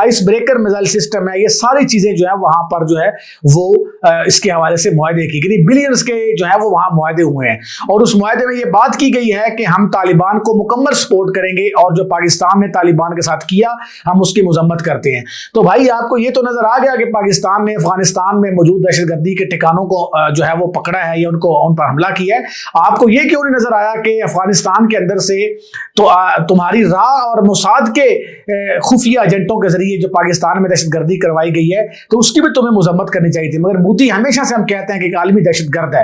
Ice breaker missile system ہے, یہ ساری چیزیں جو ہے وہاں پر جو ہے وہ اس کے حوالے سے معاہدے کی گئی, بلینز کے جو ہے وہ وہاں معاہدے ہوئے ہیں, اور اس معاہدے میں یہ بات کی گئی ہے کہ ہم طالبان کو مکمل سپورٹ کریں گے, اور جو پاکستان نے طالبان کے ساتھ کیا ہم اس کی مذمت کرتے ہیں. تو بھائی آپ کو یہ تو نظر آ گیا کہ پاکستان نے افغانستان میں موجود دہشت گردی کے ٹھکانوں کو جو ہے وہ پکڑا ہے یا ان پر حملہ کیا ہے. آپ کو یہ کیوں نہیں نظر آیا کہ افغانستان کے اندر سے تو تمہاری راہ اور موساد کے خفیہ ایجنٹوں کے ذریعے جو پاکستان میں دہشت گردی کروائی گئی ہے تو اس کی بھی تمہیں مذمت کرنی چاہیے تھی. مگر مودی ہمیشہ سے ہم کہتے ہیں کہ ایک عالمی دہشت گرد ہے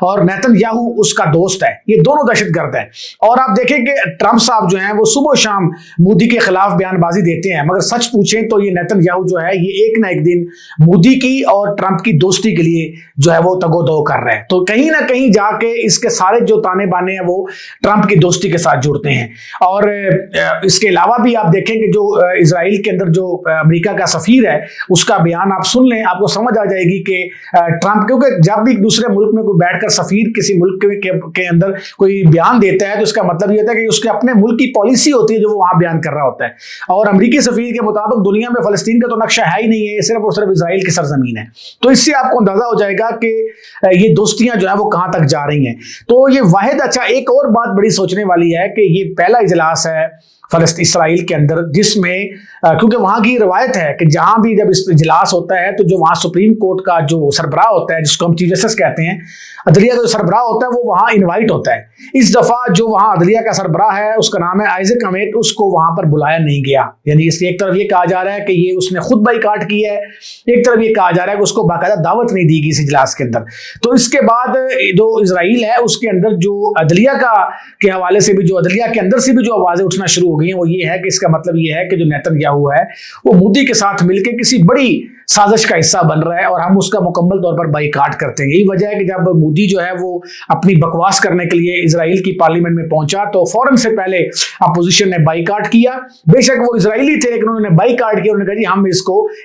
اور نیتن یاہو اس کا دوست ہے, یہ دونوں دہشت گرد ہیں. اور آپ دیکھیں کہ ٹرمپ صاحب جو ہیں وہ صبح و شام مودی کے خلاف بیان بازی دیتے ہیں, مگر سچ پوچھیں تو یہ نیتن یاہو جو ہے یہ ایک نہ ایک دن مودی کی اور ٹرمپ کی دوستی کے لیے جو ہے وہ تگو دو کر رہے ہیں. تو کہیں نہ کہیں جا کے اس کے سارے جو تانے بانے ہیں وہ ٹرمپ کی دوستی کے ساتھ جڑتے ہیں. اور اس کے علاوہ بھی آپ دیکھیں کہ جو اسرائیل کے اندر جو امریکہ کا سفیر ہے اس کا بیان آپ سن لیں, آپ کو سمجھ آ جائے گی کہ ٹرمپ, کیونکہ جب بھی دوسرے ملک میں کوئی بیٹھ کر سفیر کسی ملک کے اندر کوئی بیان دیتا ہے تو اس کا مطلب یہ ہوتا ہے کہ اس کے اپنے ملک کی پالیسی ہوتی ہے جو وہ وہاں بیان کر رہا ہوتا ہے. اور امریکی سفیر کے مطابق دنیا میں فلسطین کا تو نقشہ ہے ہی نہیں ہے, یہ صرف اور صرف اسرائیل کی سرزمین ہے. تو اس سے آپ کو اندازہ ہو جائے گا کہ یہ دوستیاں جو ہے وہ کہاں تک جا رہی ہیں. تو یہ واحد, اچھا ایک اور بات بڑی سوچنے والی ہے کہ یہ پہلا اجلاس ہے اسرائیل کے اندر جس میں, کیونکہ وہاں کی روایت ہے کہ جہاں بھی جب اس اجلاس ہوتا ہے تو جو وہاں سپریم کورٹ کا جو سربراہ ہوتا ہے جس کو ہم چیف جسٹس کہتے ہیں, عدلیہ کا جو سربراہ ہوتا ہے وہ وہاں انوائٹ ہوتا ہے. اس دفعہ جو وہاں عدلیہ کا سربراہ ہے اس کا نام ہے آئزک امیٹ, اس کو وہاں پر بلایا نہیں گیا. یعنی اس ایک طرف یہ کہا جا رہا ہے کہ یہ اس نے خود بائیکاٹ کی ہے, ایک طرف یہ کہا جا رہا ہے کہ اس کو باقاعدہ دعوت نہیں دی گئی اس اجلاس کے اندر. تو اس کے بعد جو اسرائیل ہے اس کے اندر جو عدلیہ کے حوالے سے بھی, جو عدلیہ کے اندر سے بھی جو آوازیں اٹھنا شروع ہو گئی ہیں وہ یہ ہے کہ اس کا مطلب یہ ہے کہ جو نیتن یاہو ہے وہ مودی کے ساتھ مل کے کسی بڑی سازش کا حصہ بن رہا ہے اور ہم اس کا مکمل طور پر بائیکاٹ کرتے ہیں. یہی وجہ ہے کہ جب مودی جو ہے وہ اپنی بکواس کرنے کے لیے اسرائیل کی پارلیمنٹ میں پہنچا تو فوراً سے پہلے اپوزیشن نے بائیکاٹ کیا. بے شک وہ اسرائیلی تھے لیکن انہوں نے بائیکاٹ کیا, انہوں نے کہا جی ہم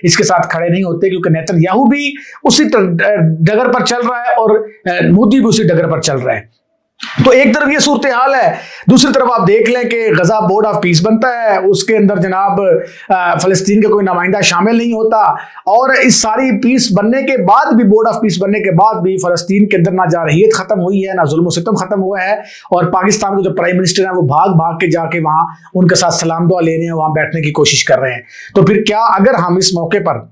اس کے ساتھ کھڑے نہیں ہوتے, کیونکہ نیتن یاہو بھی اسی ڈگر پر چل رہا ہے اور مودی بھی اسی ڈگر پر چل رہا ہے. تو ایک طرف یہ صورتحال ہے, دوسری طرف آپ دیکھ لیں کہ غزہ بورڈ آف پیس بنتا ہے, اس کے اندر جناب فلسطین کا کوئی نمائندہ شامل نہیں ہوتا, اور اس ساری پیس بننے کے بعد بھی, بورڈ آف پیس بننے کے بعد بھی فلسطین کے اندر نہ جارحیت ختم ہوئی ہے نہ ظلم و ستم ختم ہوا ہے, اور پاکستان کے جو پرائم منسٹر ہیں وہ بھاگ کے جا کے وہاں ان کے ساتھ سلام دعا لینے وہاں بیٹھنے کی کوشش کر رہے ہیں. تو پھر کیا اگر ہم اس موقع پر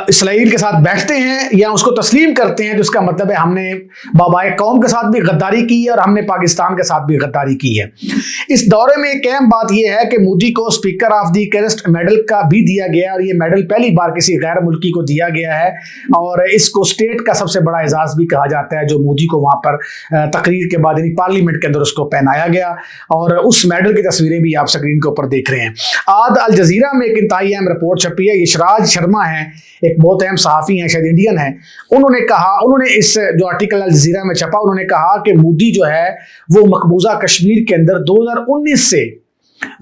اسرائیل کے ساتت بیٹھتے ہیں یا اس کو تسلیم کرتے ہیں تو اس کا مطلب ہے ہم نے بابائے قوم کے ساتھ بھی غداری کی ہے اور ہم نے پاکستان کے ساتھ بھی غداری کی ہے. اس دورے میں ایک اہم بات یہ ہے کہ مودی کو اسپیکر آف دی کیرسٹ میڈل کا بھی دیا گیا, اور یہ میڈل پہلی بار کسی غیر ملکی کو دیا گیا ہے, اور اس کو اسٹیٹ کا سب سے بڑا اعزاز بھی کہا جاتا ہے جو مودی کو وہاں پر تقریر کے بعد یعنی پارلیمنٹ کے اندر اس کو پہنایا گیا, اور اس میڈل کی تصویریں بھی آپ اسکرین کے اوپر دیکھ رہے ہیں. آج الجزیرہ میں ایک انتہائی اہم رپورٹ چھپی ہے, یشراج شرما ہیں, ایک بہت اہم صحافی ہیں, شاید انڈین ہیں, انہوں نے اس جو آرٹیکل الجزیرہ میں چھپا انہوں نے کہا کہ مودی جو ہے وہ مقبوضہ کشمیر کے اندر 2019 سے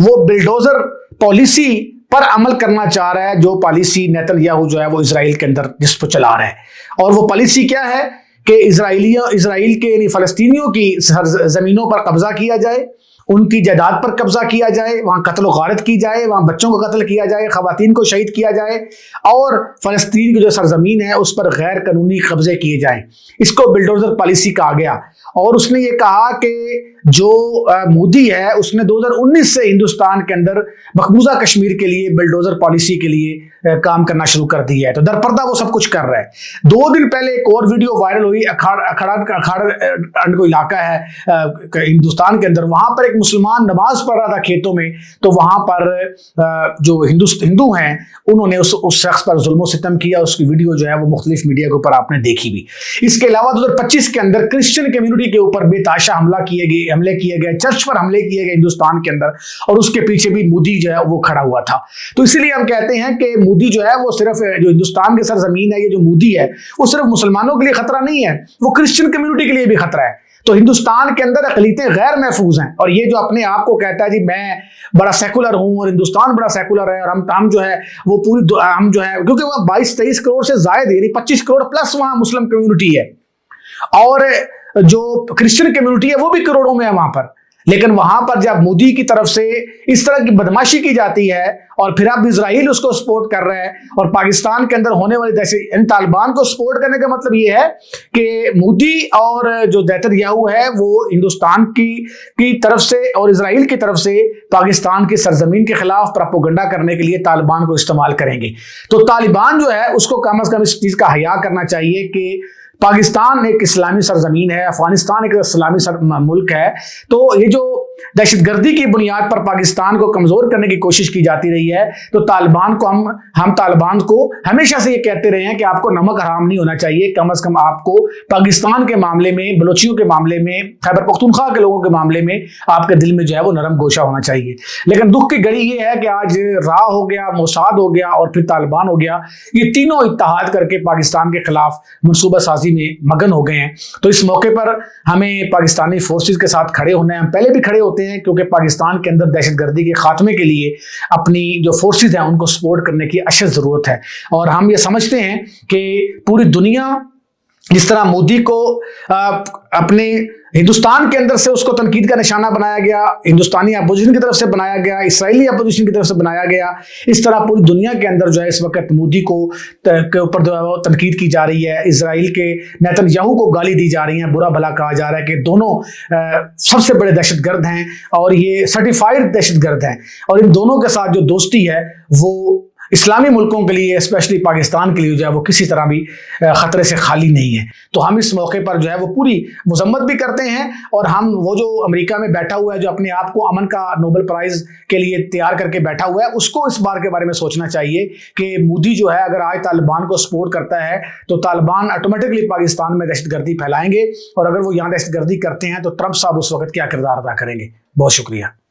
وہ بلڈوزر پالیسی پر عمل کرنا چاہ رہا ہے, جو پالیسی نیتن یاہو جو ہے وہ اسرائیل کے اندر جس کو چلا رہا ہے. اور وہ پالیسی کیا ہے کہ اسرائیل کے یعنی فلسطینیوں کی زمینوں پر قبضہ کیا جائے, ان کی جائیداد پر قبضہ کیا جائے, وہاں قتل و غارت کی جائے, وہاں بچوں کو قتل کیا جائے, خواتین کو شہید کیا جائے, اور فلسطین کی جو سرزمین ہے اس پر غیر قانونی قبضے کیے جائیں. اس کو بلڈوزر پالیسی کہا گیا. اور اس نے یہ کہا کہ جو مودی ہے اس نے 2019 سے ہندوستان کے اندر مقبوضہ کشمیر کے لیے بلڈوزر پالیسی کے لیے کام کرنا شروع کر دیا ہے. تو در پردہ وہ سب کچھ کر رہا ہے. 2 دن پہلے ایک اور ویڈیو وائرل ہوئی, اکھاڑ کو علاقہ ہے ہندوستان کے اندر, وہاں پر ایک مسلمان نماز پڑھ رہا تھا کھیتوں میں, تو وہاں پر جو ہندو ہیں انہوں نے اس شخص پر ظلم و ستم کیا. اس کی ویڈیو جو ہے وہ مختلف میڈیا کے اوپر آپ نے دیکھی بھی. اس کے علاوہ 2025 کے اندر کرسچن کمیونٹی کے اوپر بے تحاشا حملے کیے گئے, چرچ پر حملے کیے گئے ہندوستان کے اندر, اور اس کے پیچھے بھی مودی جو ہے وہ کھڑا ہوا تھا. تو اسی لیے ہم کہتے ہیں کہ مودی جو ہے وہ صرف جو ہندوستان کی سرزمین ہے, یہ جو مودی ہے وہ صرف مسلمانوں کے لیے خطرہ نہیں ہے, وہ کرسچن کمیونٹی کے لیے بھی خطرہ ہے. تو ہندوستان کے اندر اقلیتیں غیر محفوظ ہیں, اور یہ جو اپنے آپ کو کہتا ہے جی میں بڑا سیکولر ہوں اور ہندوستان بڑا سیکولر ہے, اور ہم جو ہے وہ ہم جو ہے, کیونکہ وہ 22-23 کروڑ سے زائد یعنی 25 کروڑ پلس وہاں مسلم کمیونٹی ہے, اور جو کرسچن کمیونٹی ہے وہ بھی کروڑوں میں ہے وہاں پر. لیکن وہاں پر جب مودی کی طرف سے اس طرح کی بدماشی کی جاتی ہے اور پھر اب اسرائیل اس کو سپورٹ کر رہا ہے اور پاکستان کے اندر ہونے والی دہشت، ان طالبان کو سپورٹ کرنے کا مطلب یہ ہے کہ مودی اور جو نیتن یاہو ہے وہ ہندوستان کی طرف سے اور اسرائیل کی طرف سے پاکستان کی سرزمین کے خلاف پروپیگنڈا کرنے کے لیے طالبان کو استعمال کریں گے۔ تو طالبان جو ہے اس کو کم از کم اس چیز کا حیا کرنا چاہیے کہ پاکستان ایک اسلامی سرزمین ہے، افغانستان ایک اسلامی ملک ہے، تو یہ جو دہشت گردی کی بنیاد پر پاکستان کو کمزور کرنے کی کوشش کی جاتی رہی ہے، تو طالبان کو ہم طالبان کو ہمیشہ سے یہ کہتے رہے ہیں کہ آپ کو نمک حرام نہیں ہونا چاہیے، کم از کم آپ کو پاکستان کے معاملے میں، بلوچیوں کے معاملے میں، خیبر پختونخوا کے لوگوں کے معاملے میں آپ کے دل میں جو ہے وہ نرم گوشہ ہونا چاہیے۔ لیکن دکھ کی گھڑی یہ ہے کہ آج راہ ہو گیا، موساد ہو گیا اور پھر طالبان ہو گیا، یہ تینوں اتحاد کر کے پاکستان کے خلاف منصوبہ سازی میں مگن ہو گئے ہیں۔ تو اس موقع پر ہمیں پاکستانی فورسز کے ساتھ کھڑے ہونا ہے، ہم پہلے بھی کھڑے ہوتے ہیں کیونکہ پاکستان کے اندر دہشت گردی کے خاتمے کے لیے اپنی جو فورسز ہیں ان کو سپورٹ کرنے کی اشد ضرورت ہے، اور ہم یہ سمجھتے ہیں کہ پوری دنیا جس طرح مودی کو اپنے ہندوستان کے اندر سے اس کو تنقید کا نشانہ بنایا گیا، ہندوستانی اپوزیشن کی طرف سے بنایا گیا، اسرائیلی اپوزیشن کی طرف سے بنایا گیا، اس طرح پوری دنیا کے اندر جو ہے اس وقت مودی کے اوپر جو ہے وہ تنقید کی جا رہی ہے، اسرائیل کے نیتن یاہو کو گالی دی جا رہی ہیں، برا بھلا کہا جا رہا ہے کہ دونوں سب سے بڑے دہشت گرد ہیں اور یہ سرٹیفائڈ دہشت گرد ہیں، اور ان دونوں کے ساتھ جو دوستی ہے وہ اسلامی ملکوں کے لیے، اسپیشلی پاکستان کے لیے جو ہے وہ کسی طرح بھی خطرے سے خالی نہیں ہے۔ تو ہم اس موقع پر جو ہے وہ پوری مذمت بھی کرتے ہیں، اور ہم وہ جو امریکہ میں بیٹھا ہوا ہے، جو اپنے آپ کو امن کا نوبل پرائز کے لیے تیار کر کے بیٹھا ہوا ہے، اس کو اس بار کے بارے میں سوچنا چاہیے کہ مودی جو ہے اگر آج طالبان کو سپورٹ کرتا ہے تو طالبان آٹومیٹکلی پاکستان میں دہشت گردی پھیلائیں گے، اور اگر وہ یہاں دہشت گردی کرتے ہیں تو ٹرمپ صاحب اس وقت کیا کردار ادا کریں گے۔ بہت شکریہ۔